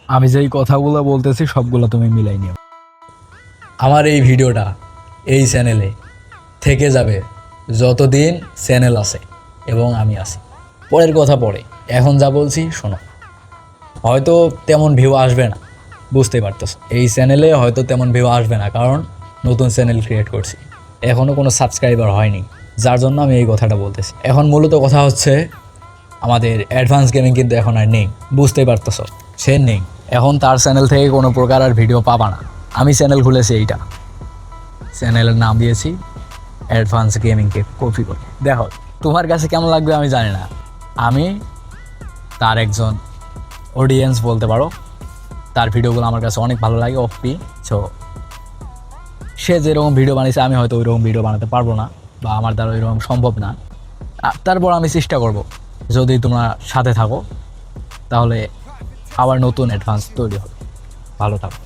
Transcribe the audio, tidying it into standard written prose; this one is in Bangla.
আমি যেই কথাগুলো বলতেছি সবগুলো তুমি মিলাই নিও। আমার এই ভিডিওটা এই চ্যানেলে থেকে যাবে যতদিন চ্যানেল আছে এবং আমি আছি। পরের কথা পরে, এখন যা বলছি শোনো। হয়তো তেমন ভিউ আসবে না, বুঝতেই পারতেছো, এই চ্যানেলে হয়তো তেমন ভিউ আসবে না, কারণ নতুন চ্যানেল ক্রিয়েট করছি, এখনও কোনো সাবস্ক্রাইবার হয়নি, যার জন্য আমি এই কথাটা বলতেছি। এখন মূলত কথা হচ্ছে, আমাদের অ্যাডভান্স গেমিং কিন্তু এখন আর নেই, বুঝতেই পারতেছো, সে নেই। এখন তার চ্যানেল থেকে কোনো প্রকার আর ভিডিও পাবা না। আমি চ্যানেল খুলেছি, এইটা চ্যানেলের নাম দিয়েছি অ্যাডভান্স গেমিংকে কপি করে। দেখো তোমার কাছে কেমন লাগবে আমি জানি না, আমি তার একজন অডিয়েন্স বলতে পারো। তার ভিডিওগুলো আমার কাছে অনেক ভালো লাগে, অফপি। সো সে যেরকম ভিডিও বানিয়েছে আমি হয়তো ওইরকম ভিডিও বানাতে পারবো না, বা আমার দ্বারা ওইরকম সম্ভব না। তারপর আমি চেষ্টা করব, যদি তোমরা সাথে থাকো তাহলে আবার নতুন অ্যাডভান্স তৈরি হবে। ভালো থাকো।